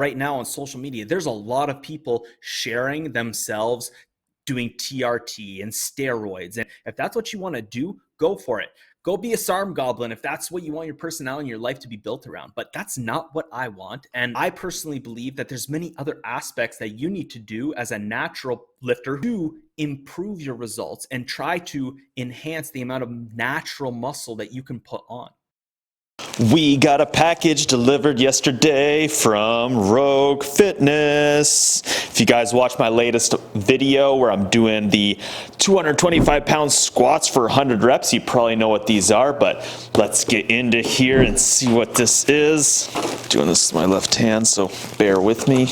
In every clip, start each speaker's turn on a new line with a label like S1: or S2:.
S1: Right now on social media, there's a lot of people sharing themselves doing TRT and steroids. And if that's what you want to do, go for it. Go be a SARM goblin if that's what you want your personality and your life to be built around. But that's not what I want. And I personally believe that there's many other aspects that you need to do as a natural lifter to improve your results and try to enhance the amount of natural muscle that you can put on.
S2: We got a package delivered yesterday from Rogue Fitness. If you guys watched my latest video where I'm doing the 225-pound squats for 100 reps, you probably know what these are, but let's get into here and see what this is. Doing this with my left hand, so bear with me.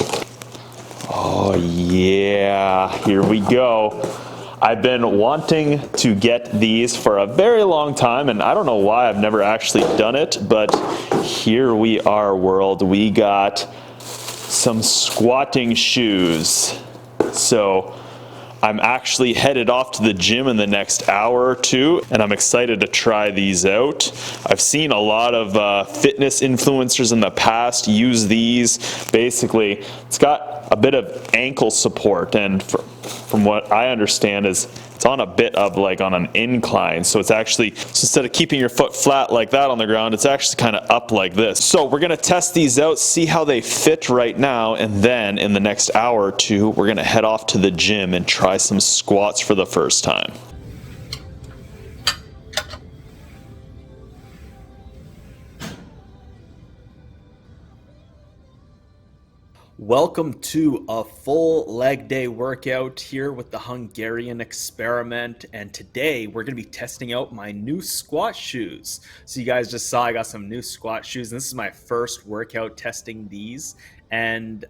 S2: Oh yeah, here we go. I've been wanting to get these for a very long time, and I don't know why I've never actually done it, but here we are, world. We got some squatting shoes. So I'm actually headed off to the gym in the next hour or two, and I'm excited to try these out. I've seen a lot of fitness influencers in the past use these. Basically, it's got a bit of ankle support, and from what I understand is it's on a bit of like on an incline. So it's actually, so instead of keeping your foot flat like that on the ground, it's actually kind of up like this. So we're gonna test these out, see how they fit right now, and then in the next hour or two, we're gonna head off to the gym and try some squats for the first time.
S1: Welcome to a full leg day workout here with the Hungarian experiment, and today we're going to be testing out my new squat shoes. So you guys just saw I got some new squat shoes, and this is my first workout testing these, and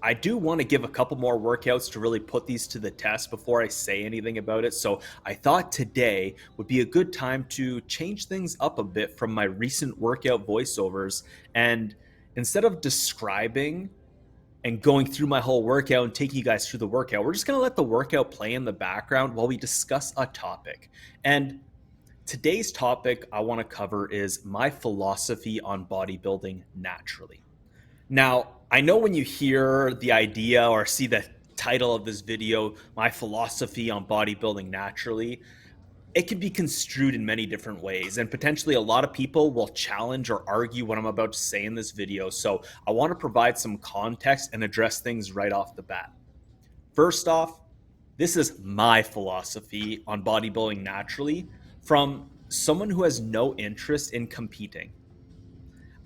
S1: I do want to give a couple more workouts to really put these to the test before I say anything about it. So I thought today would be a good time to change things up a bit from my recent workout voiceovers, and instead of describing and going through my whole workout and taking you guys through the workout, we're just going to let the workout play in the background while we discuss a topic. And today's topic I want to cover is my philosophy on bodybuilding naturally. Now, I know when you hear the idea or see the title of this video, my philosophy on bodybuilding naturally, it can be construed in many different ways, and potentially a lot of people will challenge or argue what I'm about to say in this video. So I want to provide some context and address things right off the bat. First off, this is my philosophy on bodybuilding naturally from someone who has no interest in competing.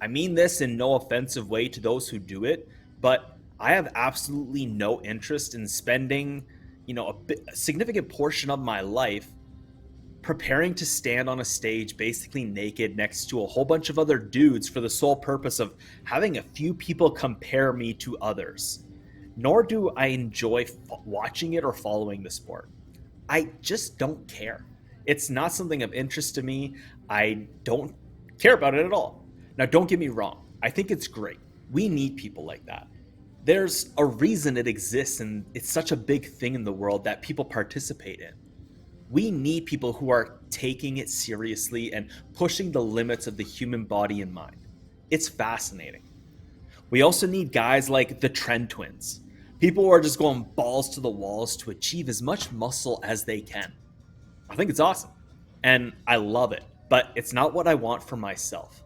S1: I mean this in no offensive way to those who do it, but I have absolutely no interest in spending, a significant portion of my life preparing to stand on a stage basically naked next to a whole bunch of other dudes for the sole purpose of having a few people compare me to others. Nor do I enjoy watching it or following the sport. I just don't care. It's not something of interest to me. I don't care about it at all. Now, don't get me wrong. I think it's great. We need people like that. There's a reason it exists, and it's such a big thing in the world that people participate in. We need people who are taking it seriously and pushing the limits of the human body and mind. It's fascinating. We also need guys like the Trend Twins, people who are just going balls to the walls to achieve as much muscle as they can. I think it's awesome, and I love it, but it's not what I want for myself.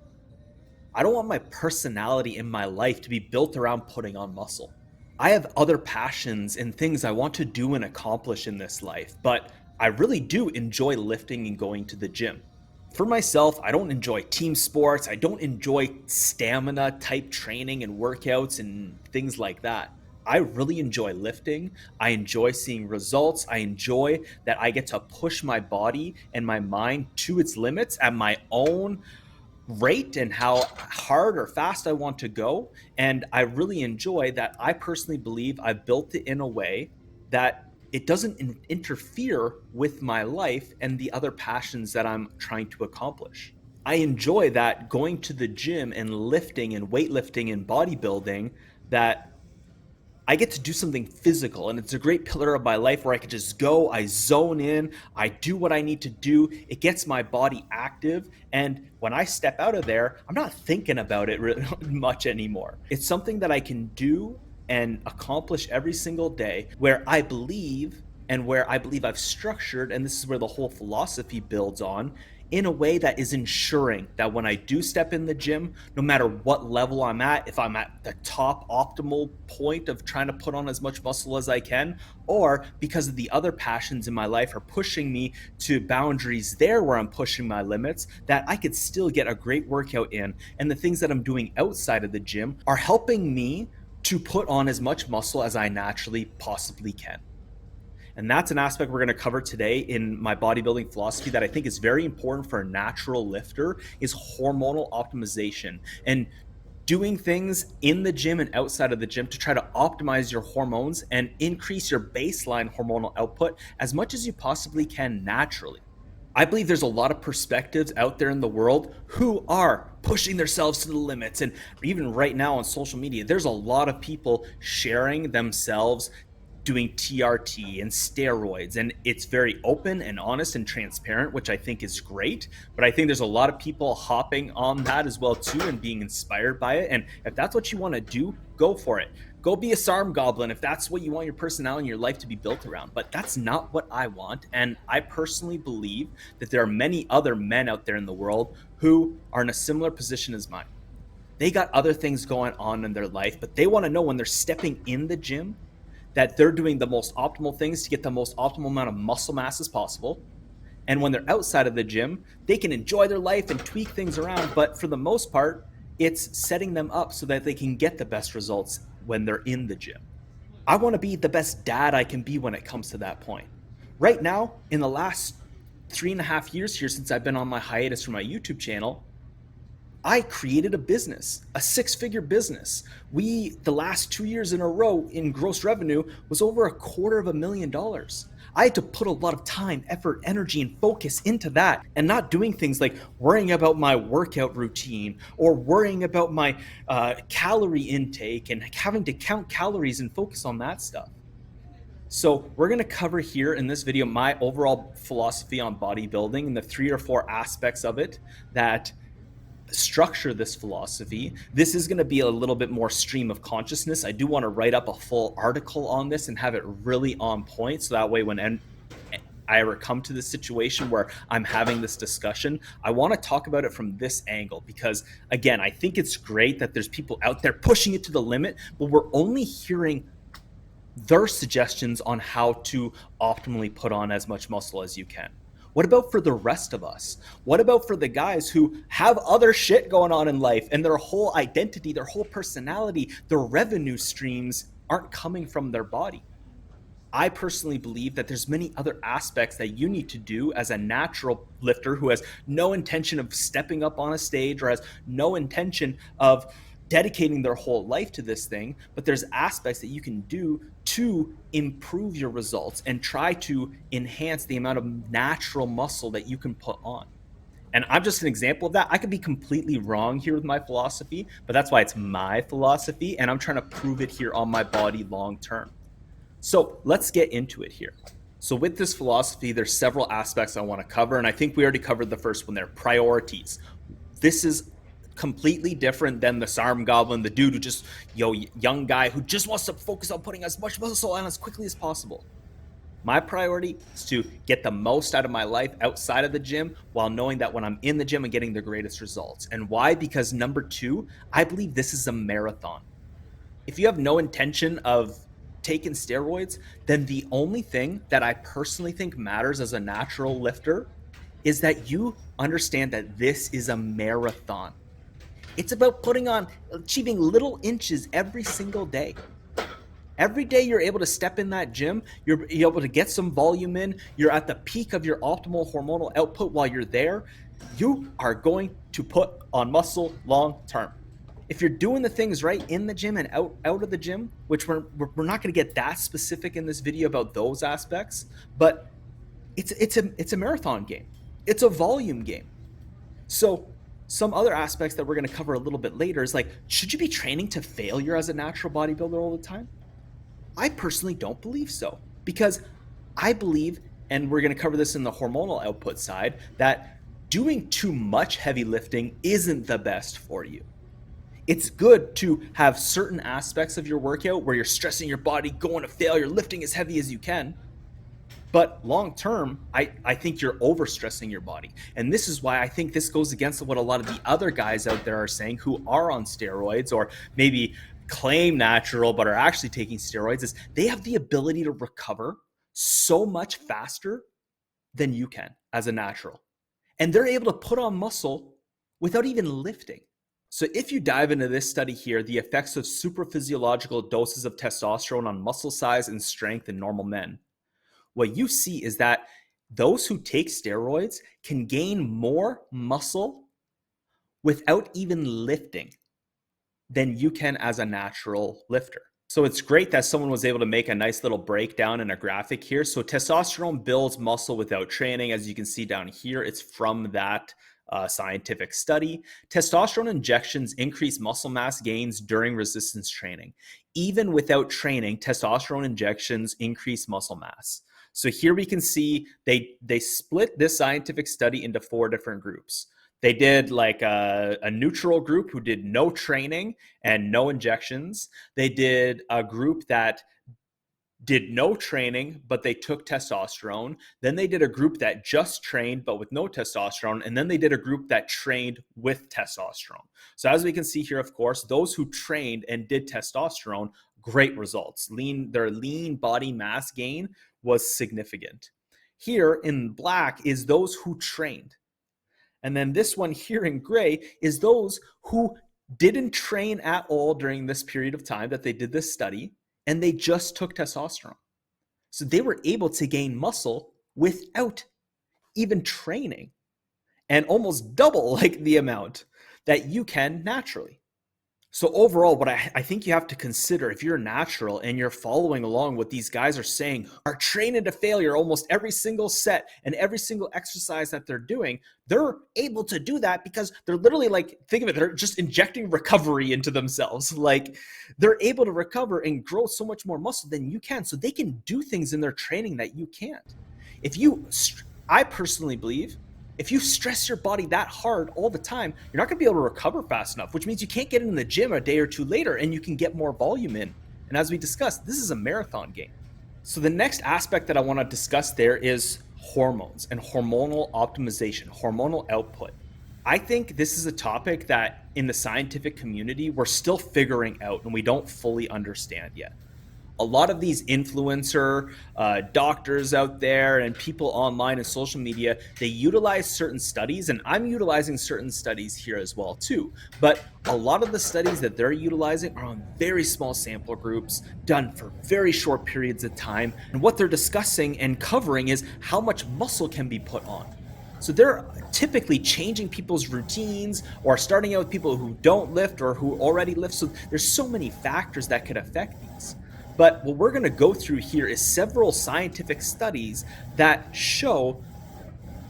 S1: I don't want my personality in my life to be built around putting on muscle. I have other passions and things I want to do and accomplish in this life, but I really do enjoy lifting and going to the gym. For myself, I don't enjoy team sports. I don't enjoy stamina type training and workouts and things like that. I really enjoy lifting. I enjoy seeing results. I enjoy that I get to push my body and my mind to its limits at my own rate and how hard or fast I want to go. And I really enjoy that. I personally believe I've built it in a way that it doesn't interfere with my life and the other passions that I'm trying to accomplish. I enjoy that going to the gym and lifting and weightlifting and bodybuilding, that I get to do something physical, and it's a great pillar of my life where I can just go, I zone in, I do what I need to do. It gets my body active. And when I step out of there, I'm not thinking about it really much anymore. It's something that I can do and accomplish every single day where I believe and where I believe I've structured, and this is where the whole philosophy builds on, in a way that is ensuring that when I do step in the gym, no matter what level I'm at, if I'm at the top optimal point of trying to put on as much muscle as I can, or because of the other passions in my life are pushing me to boundaries there where I'm pushing my limits, that I could still get a great workout in. And the things that I'm doing outside of the gym are helping me to put on as much muscle as I naturally possibly can. And that's an aspect we're going to cover today in my bodybuilding philosophy that I think is very important for a natural lifter is hormonal optimization and doing things in the gym and outside of the gym to try to optimize your hormones and increase your baseline hormonal output as much as you possibly can naturally. I believe there's a lot of perspectives out there in the world who are pushing themselves to the limits. And even right now on social media, there's a lot of people sharing themselves doing TRT and steroids. And it's very open and honest and transparent, which I think is great. But I think there's a lot of people hopping on that as well, too, and being inspired by it. And if that's what you want to do, go for it. Go be a SARM goblin if that's what you want your personality and your life to be built around. But that's not what I want. And I personally believe that there are many other men out there in the world who are in a similar position as mine. They got other things going on in their life, but they want to know when they're stepping in the gym that they're doing the most optimal things to get the most optimal amount of muscle mass as possible. And when they're outside of the gym, they can enjoy their life and tweak things around. But for the most part, it's setting them up so that they can get the best results when they're in the gym. I want to be the best dad I can be when it comes to that point. Right now, in the last 3.5 years here since I've been on my hiatus from my YouTube channel, I created a business, a 6-figure business. The last 2 years in a row in gross revenue was over $250,000. I had to put a lot of time, effort, energy, and focus into that and not doing things like worrying about my workout routine or worrying about my calorie intake and having to count calories and focus on that stuff. So we're going to cover here in this video my overall philosophy on bodybuilding and the 3 or 4 aspects of it that structure this philosophy. This is going to be a little bit more stream of consciousness. I do want to write up a full article on this and have it really on point, so that way when I ever come to this situation where I'm having this discussion, I want to talk about it from this angle, because again, I think it's great that there's people out there pushing it to the limit, but we're only hearing their suggestions on how to optimally put on as much muscle as you can. What about for the rest of us? What about for the guys who have other shit going on in life and their whole identity, their whole personality, their revenue streams aren't coming from their body? I personally believe that there's many other aspects that you need to do as a natural lifter who has no intention of stepping up on a stage or has no intention of dedicating their whole life to this thing, but there's aspects that you can do to improve your results and try to enhance the amount of natural muscle that you can put on. And I'm just an example of that. I could be completely wrong here with my philosophy, but that's why it's my philosophy, and I'm trying to prove it here on my body long term. So let's get into it here. So with this philosophy, there's several aspects I want to cover, and I think we already covered the first one there, priorities. This is completely different than the SARM goblin, the dude who just, young guy who just wants to focus on putting as much muscle on as quickly as possible. My priority is to get the most out of my life outside of the gym while knowing that when I'm in the gym, I'm getting the greatest results. And why? Because number 2, I believe this is a marathon. If you have no intention of taking steroids, then the only thing that I personally think matters as a natural lifter is that you understand that this is a marathon. It's about achieving little inches every single day. Every day you're able to step in that gym, you're able to get some volume in, you're at the peak of your optimal hormonal output while you're there, you are going to put on muscle long term. If you're doing the things right in the gym and out of the gym, which we're not going to get that specific in this video about those aspects, but it's a marathon game. It's a volume game. So some other aspects that we're going to cover a little bit later is like, should you be training to failure as a natural bodybuilder all the time? I personally don't believe so, because I believe, and we're going to cover this in the hormonal output side, that doing too much heavy lifting isn't the best for you. It's good to have certain aspects of your workout where you're stressing your body, going to failure, lifting as heavy as you can. But long term, I think you're overstressing your body. And this is why I think this goes against what a lot of the other guys out there are saying who are on steroids, or maybe claim natural but are actually taking steroids, is they have the ability to recover so much faster than you can as a natural. And they're able to put on muscle without even lifting. So if you dive into this study here, the effects of supraphysiological doses of testosterone on muscle size and strength in normal men, what you see is that those who take steroids can gain more muscle without even lifting than you can as a natural lifter. So it's great that someone was able to make a nice little breakdown in a graphic here. So testosterone builds muscle without training. As you can see down here, it's from that scientific study. Testosterone injections increase muscle mass gains during resistance training. Even without training, testosterone injections increase muscle mass. So here we can see they split this scientific study into 4 different groups. They did like a neutral group who did no training and no injections. They did a group that did no training, but they took testosterone. Then they did a group that just trained, but with no testosterone. And then they did a group that trained with testosterone. So as we can see here, of course, those who trained and did testosterone, great results. Their lean body mass gain was significant. Here in black is those who trained. And then this one here in gray is those who didn't train at all during this period of time that they did this study, and they just took testosterone. So they were able to gain muscle without even training, and almost double like the amount that you can naturally. So overall, what I think you have to consider if you're natural and you're following along what these guys are saying, are training to failure almost every single set and every single exercise that they're doing, they're able to do that because they're literally like, think of it, they're just injecting recovery into themselves. Like they're able to recover and grow so much more muscle than you can. So they can do things in their training that you can't. I personally believe, if you stress your body that hard all the time, you're not going to be able to recover fast enough, which means you can't get in the gym a day or two later and you can get more volume in. And as we discussed, this is a marathon game. So the next aspect that I want to discuss there is hormones and hormonal optimization, hormonal output. I think this is a topic that in the scientific community, we're still figuring out and we don't fully understand yet. A lot of these influencer doctors out there and people online and social media, they utilize certain studies, and I'm utilizing certain studies here as well too. But a lot of the studies that they're utilizing are on very small sample groups, done for very short periods of time. And what they're discussing and covering is how much muscle can be put on. So they're typically changing people's routines or starting out with people who don't lift or who already lift. So there's so many factors that could affect these. But what we're going to go through here is several scientific studies that show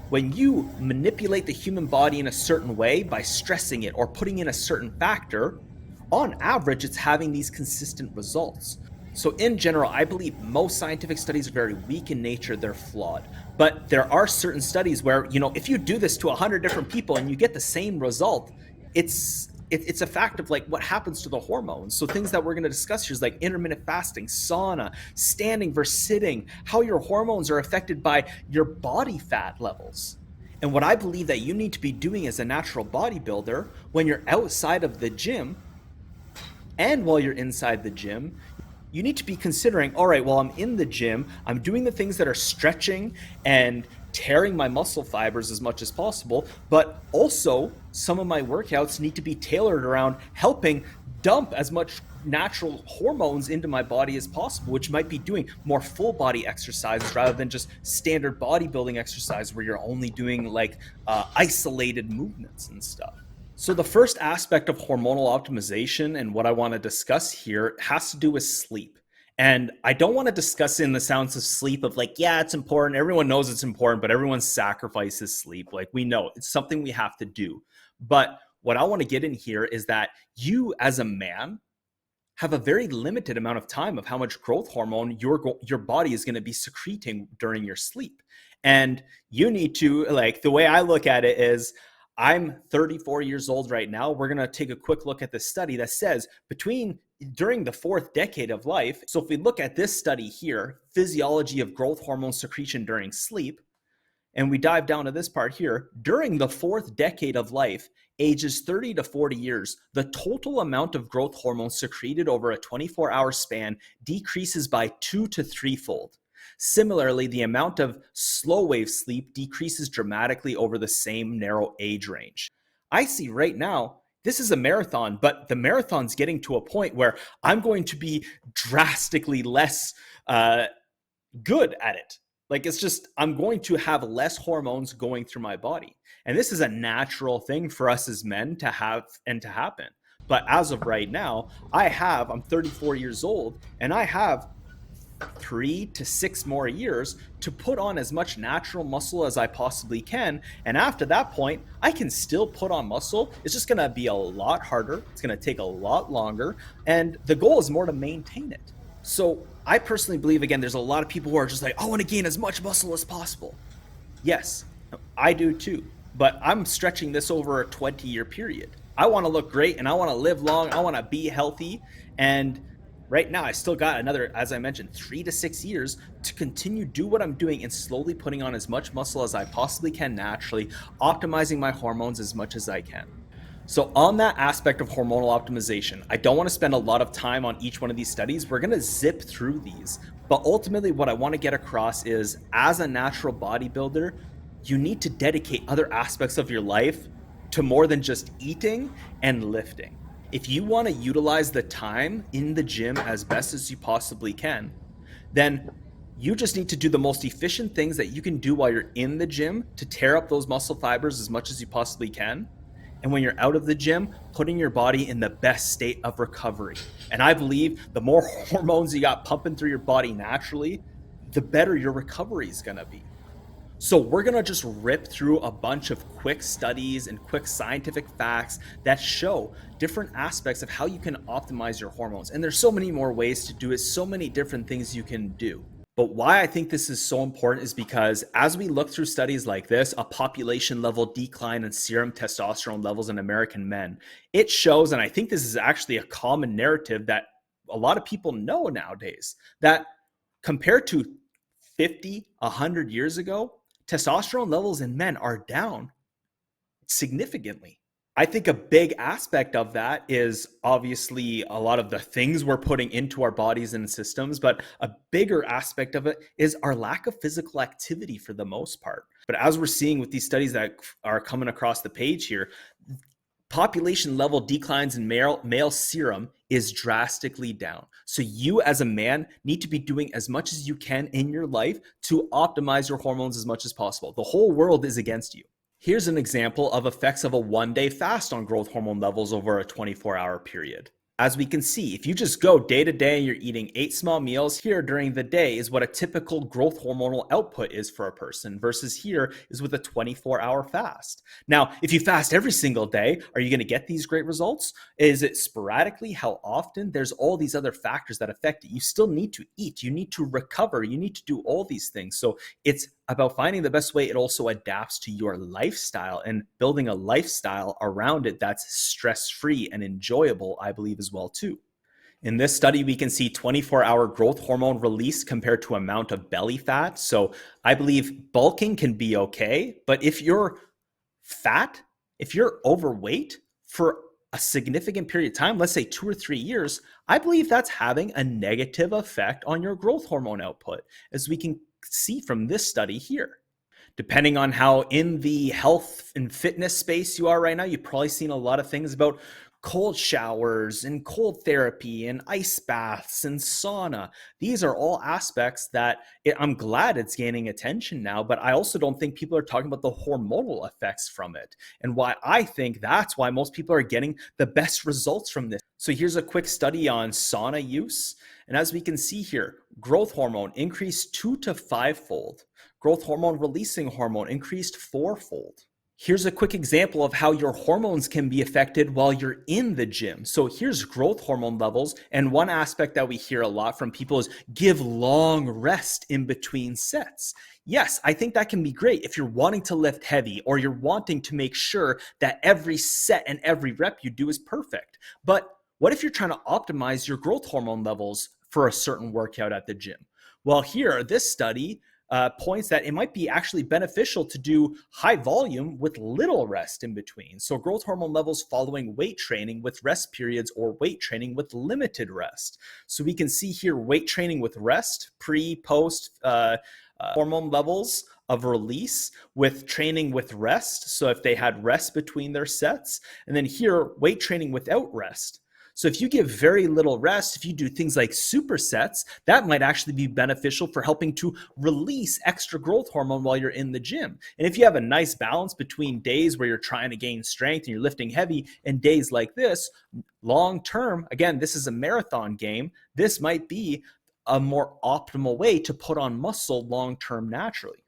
S1: when you manipulate the human body in a certain way by stressing it or putting in a certain factor, on average, it's having these consistent results. So in general, I believe most scientific studies are very weak in nature, they're flawed. But there are certain studies where, if you do this to 100 different people and you get the same result, it's a fact of like what happens to the hormones. So things that we're going to discuss here is like intermittent fasting, sauna, standing versus sitting, how your hormones are affected by your body fat levels. And what I believe that you need to be doing as a natural bodybuilder when you're outside of the gym and while you're inside the gym, you need to be considering, all right, well, I'm in the gym, I'm doing the things that are stretching and tearing my muscle fibers as much as possible, but also some of my workouts need to be tailored around helping dump as much natural hormones into my body as possible, which might be doing more full body exercises rather than just standard bodybuilding exercise where you're only doing like isolated movements and stuff. So the first aspect of hormonal optimization and what I want to discuss here has to do with sleep. And I don't want to discuss in the sounds of sleep of like, yeah, it's important. Everyone knows it's important, but everyone sacrifices sleep. Like we know it's something we have to do. But what I want to get in here is that you as a man have a very limited amount of time of how much growth hormone your body is going to be secreting during your sleep. And you need to, like, the way I look at it is, I'm 34 years old right now. We're going to take a quick look at this study that says during the fourth decade of life. So if we look at this study here, physiology of growth hormone secretion during sleep, and we dive down to this part here, during the fourth decade of life, ages 30 to 40 years, the total amount of growth hormone secreted over a 24-hour span decreases by 2 to 3-fold. Similarly, the amount of slow wave sleep decreases dramatically over the same narrow age range. I see right now, this is a marathon, but the marathon's getting to a point where I'm going to be drastically less good at it. Like, it's just, I'm going to have less hormones going through my body. And this is a natural thing for us as men to have and to happen. But as of right now, I'm 34 years old, and I have 3 to 6 more years to put on as much natural muscle as I possibly can. And after that point, I can still put on muscle. It's just going to be a lot harder. It's going to take a lot longer. And the goal is more to maintain it. So I personally believe, again, there's a lot of people who are just like, I want to gain as much muscle as possible. Yes, I do too. But I'm stretching this over a 20-year period. I want to look great and I want to live long. I want to be healthy. And right now, I still got another, as I mentioned, 3 to 6 years to continue do what I'm doing and slowly putting on as much muscle as I possibly can naturally, optimizing my hormones as much as I can. So on that aspect of hormonal optimization, I don't want to spend a lot of time on each one of these studies. We're going to zip through these. But ultimately, what I want to get across is, as a natural bodybuilder, you need to dedicate other aspects of your life to more than just eating and lifting. If you want to utilize the time in the gym as best as you possibly can, then you just need to do the most efficient things that you can do while you're in the gym to tear up those muscle fibers as much as you possibly can. And when you're out of the gym, putting your body in the best state of recovery. And I believe the more hormones you got pumping through your body naturally, the better your recovery is going to be. So we're going to just rip through a bunch of quick studies and quick scientific facts that show different aspects of how you can optimize your hormones. And there's so many more ways to do it, so many different things you can do. But why I think this is so important is because as we look through studies like this, a population level decline in serum testosterone levels in American men, it shows, and I think this is actually a common narrative that a lot of people know nowadays, that compared to 50, 100 years ago, testosterone levels in men are down significantly. I think a big aspect of that is obviously a lot of the things we're putting into our bodies and systems, but a bigger aspect of it is our lack of physical activity for the most part. But as we're seeing with these studies that are coming across the page here, population level declines in male serum is drastically down. So you as a man need to be doing as much as you can in your life to optimize your hormones as much as possible. The whole world is against you. Here's an example of effects of a 1-day fast on growth hormone levels over a 24-hour period. As we can see, if you just go day to day and you're eating 8 small meals, here during the day is what a typical growth hormonal output is for a person, versus here is with a 24-hour fast. Now, if you fast every single day, are you going to get these great results? Is it sporadically? How often? There's all these other factors that affect it. You still need to eat. You need to recover. You need to do all these things. So it's about finding the best way it also adapts to your lifestyle and building a lifestyle around it that's stress-free and enjoyable, I believe, as well too. In this study, we can see 24-hour growth hormone release compared to amount of belly fat. So I believe bulking can be okay, but if you're fat, if you're overweight for a significant period of time, let's say 2 or 3 years, I believe that's having a negative effect on your growth hormone output, as we can see from this study here. Depending on how in the health and fitness space you are right now, you've probably seen a lot of things about cold showers and cold therapy and ice baths and sauna. These are all aspects that I'm glad it's gaining attention now, but I also don't think people are talking about the hormonal effects from it, and why I think that's why most people are getting the best results from this. So here's a quick study on sauna use. And as we can see here, growth hormone increased 2 to 5-fold. Growth hormone releasing hormone increased 4-fold. Here's a quick example of how your hormones can be affected while you're in the gym. So here's growth hormone levels. And one aspect that we hear a lot from people is give long rest in between sets. Yes, I think that can be great if you're wanting to lift heavy or you're wanting to make sure that every set and every rep you do is perfect. But what if you're trying to optimize your growth hormone levels for a certain workout at the gym? Well, here, this study points that it might be actually beneficial to do high volume with little rest in between. So, growth hormone levels following weight training with rest periods or weight training with limited rest. So, we can see here weight training with rest, pre, post hormone levels of release with training with rest. So, if they had rest between their sets, and then here, weight training without rest. So if you give very little rest, if you do things like supersets, that might actually be beneficial for helping to release extra growth hormone while you're in the gym. And if you have a nice balance between days where you're trying to gain strength and you're lifting heavy and days like this, long term, again, this is a marathon game, this might be a more optimal way to put on muscle long term naturally.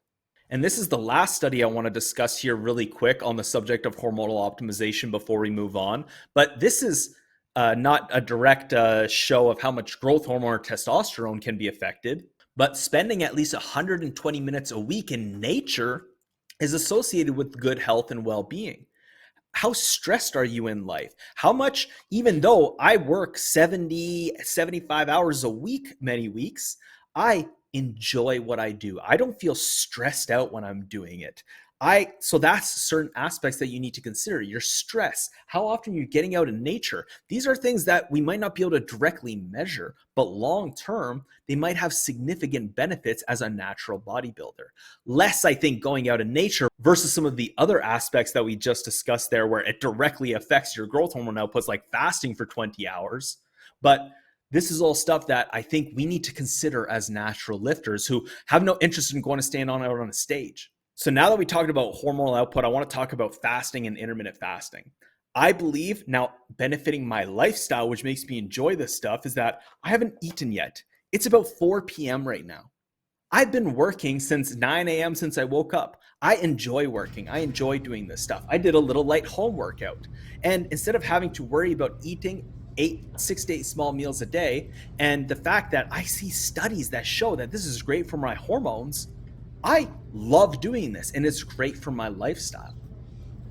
S1: And this is the last study I want to discuss here really quick on the subject of hormonal optimization before we move on. But this is not a direct show of how much growth hormone or testosterone can be affected, but spending at least 120 minutes a week in nature is associated with good health and well-being. How stressed are you in life? How much, even though I work 70, 75 hours a week, many weeks, I enjoy what I do. I don't feel stressed out when I'm doing it. So that's certain aspects that you need to consider. Your stress, how often you're getting out in nature. These are things that we might not be able to directly measure, but long term, they might have significant benefits as a natural bodybuilder. Less, I think, going out in nature versus some of the other aspects that we just discussed there, where it directly affects your growth hormone outputs, like fasting for 20 hours. But this is all stuff that I think we need to consider as natural lifters who have no interest in going to stand out on a stage. So now that we talked about hormonal output, I want to talk about fasting and intermittent fasting. I believe now benefiting my lifestyle, which makes me enjoy this stuff, is that I haven't eaten yet. It's about 4 p.m. right now. I've been working since 9 a.m. since I woke up. I enjoy working. I enjoy doing this stuff. I did a little light home workout. And instead of having to worry about eating 6 to 8 small meals a day, and the fact that I see studies that show that this is great for my hormones, I love doing this and it's great for my lifestyle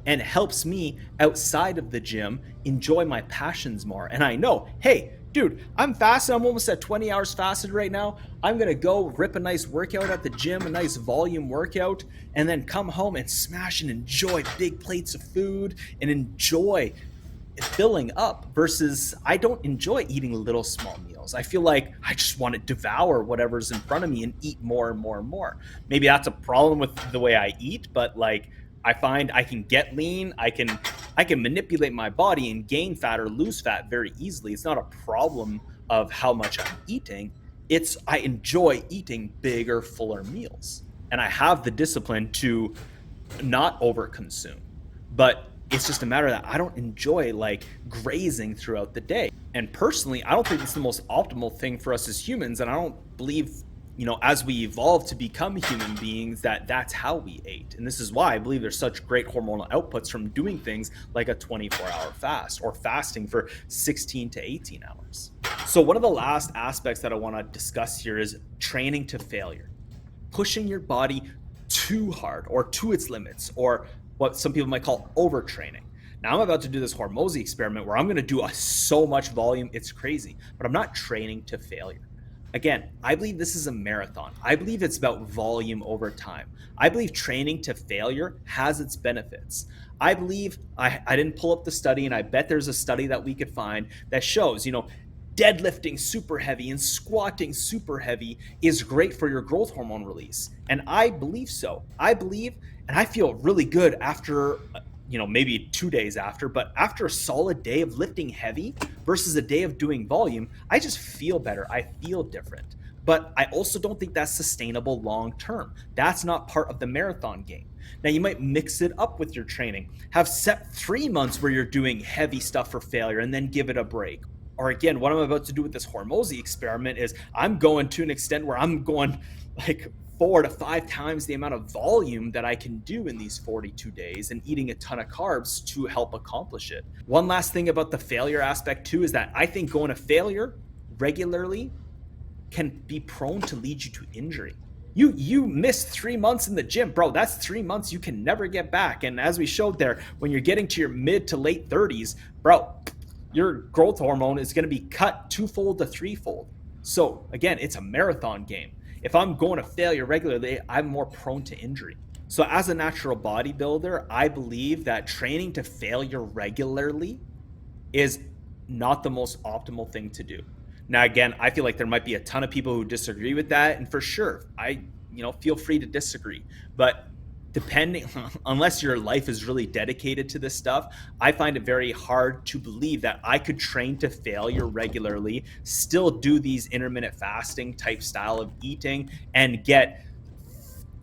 S1: and it helps me outside of the gym enjoy my passions more. And I know, hey, dude, I'm fasting. I'm almost at 20 hours fasted right now. I'm going to go rip a nice workout at the gym, a nice volume workout, and then come home and smash and enjoy big plates of food and enjoy filling up versus I don't enjoy eating little small meals. I feel like I just want to devour whatever's in front of me and eat more and more and more. Maybe that's a problem with the way I eat, but like I find I can get lean, I can manipulate my body and gain fat or lose fat very easily. It's not a problem of how much I'm eating. It's I enjoy eating bigger, fuller meals. And I have the discipline to not overconsume. But it's just a matter that I don't enjoy like grazing throughout the day. And personally, I don't think it's the most optimal thing for us as humans. And I don't believe, as we evolve to become human beings, that that's how we ate. And this is why I believe there's such great hormonal outputs from doing things like a 24-hour fast or fasting for 16 to 18 hours. So one of the last aspects that I want to discuss here is training to failure, pushing your body too hard or to its limits, or what some people might call overtraining. Now I'm about to do this Hormozy experiment where I'm going to do so much volume, it's crazy, but I'm not training to failure. Again, I believe this is a marathon. I believe it's about volume over time. I believe training to failure has its benefits. I believe, I didn't pull up the study, and I bet there's a study that we could find that shows, deadlifting super heavy and squatting super heavy is great for your growth hormone release. And I believe so. I believe, and I feel really good after, maybe 2 days after, but after a solid day of lifting heavy versus a day of doing volume, I just feel better. I feel different. But I also don't think that's sustainable long term. That's not part of the marathon game. Now, you might mix it up with your training. Have set 3 months where you're doing heavy stuff for failure and then give it a break. Or again, what I'm about to do with this Hormozy experiment is I'm going to an extent where I'm going like 4 to 5 times the amount of volume that I can do in these 42 days and eating a ton of carbs to help accomplish it. One last thing about the failure aspect too is that I think going to failure regularly can be prone to lead you to injury. You miss 3 months in the gym, bro. That's 3 months you can never get back. And as we showed there, when you're getting to your mid to late 30s, bro, your growth hormone is going to be cut twofold to threefold. So again, it's a marathon game. If I'm going to failure regularly, I'm more prone to injury. So as a natural bodybuilder, I believe that training to failure regularly is not the most optimal thing to do. Now, again, I feel like there might be a ton of people who disagree with that, and for sure, feel free to disagree. But depending, unless your life is really dedicated to this stuff, I find it very hard to believe that I could train to failure regularly, still do these intermittent fasting type style of eating, and get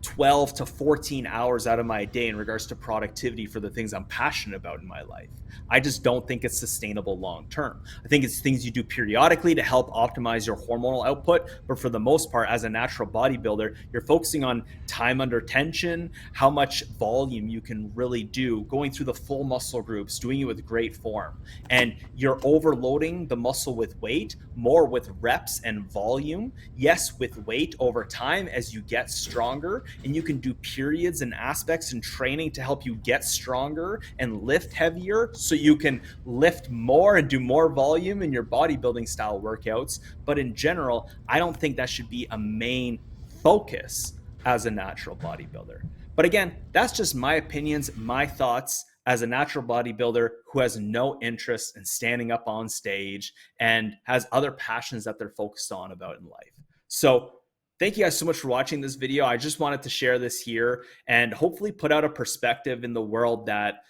S1: 12 to 14 hours out of my day in regards to productivity for the things I'm passionate about in my life. I just don't think it's sustainable long term. I think it's things you do periodically to help optimize your hormonal output. But for the most part, as a natural bodybuilder, you're focusing on time under tension, how much volume you can really do, going through the full muscle groups, doing it with great form. And you're overloading the muscle with weight, more with reps and volume. Yes, with weight over time as you get stronger. And you can do periods and aspects in training to help you get stronger and lift heavier so you can lift more and do more volume in your bodybuilding style workouts. But in general, I don't think that should be a main focus as a natural bodybuilder. But again, that's just my opinions, my thoughts as a natural bodybuilder who has no interest in standing up on stage and has other passions that they're focused on about in life. So thank you guys so much for watching this video. I just wanted to share this here and hopefully put out a perspective in the world that,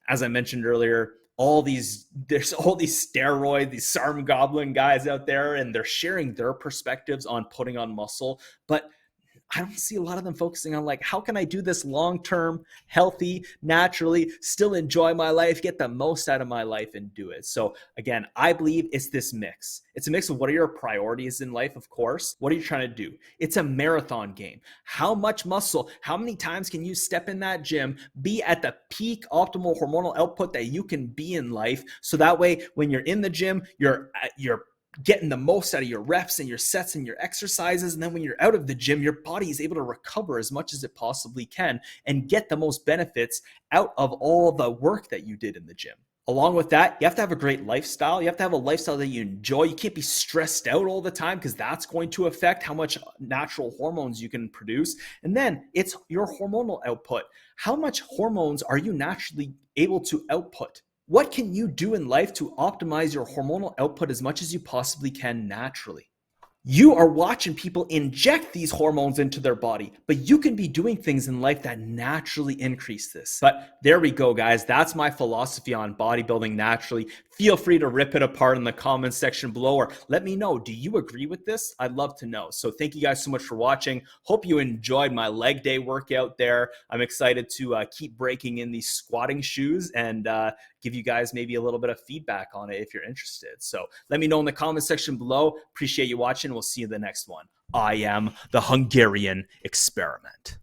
S1: as I mentioned earlier, there's all these steroid, these SARM goblin guys out there, and they're sharing their perspectives on putting on muscle. But I don't see a lot of them focusing on like, how can I do this long-term, healthy, naturally, still enjoy my life, get the most out of my life and do it. So again, I believe it's this mix. It's a mix of what are your priorities in life, of course. What are you trying to do? It's a marathon game. How much muscle, how many times can you step in that gym, be at the peak optimal hormonal output that you can be in life? So that way, when you're in the gym, you're getting the most out of your reps and your sets and your exercises. And then when you're out of the gym, your body is able to recover as much as it possibly can and get the most benefits out of all the work that you did in the gym. Along with that, you have to have a great lifestyle. You have to have a lifestyle that you enjoy. You can't be stressed out all the time because that's going to affect how much natural hormones you can produce. And then it's your hormonal output. How much hormones are you naturally able to output? What can you do in life to optimize your hormonal output as much as you possibly can naturally? You are watching people inject these hormones into their body, but you can be doing things in life that naturally increase this. But there we go, guys. That's my philosophy on bodybuilding naturally. Feel free to rip it apart in the comments section below, or let me know, do you agree with this? I'd love to know. So thank you guys so much for watching. Hope you enjoyed my leg day workout there. I'm excited to keep breaking in these squatting shoes and give you guys maybe a little bit of feedback on it if you're interested. So let me know in the comments section below. Appreciate you watching. We'll see you in the next one. I am the Hungarian Experiment.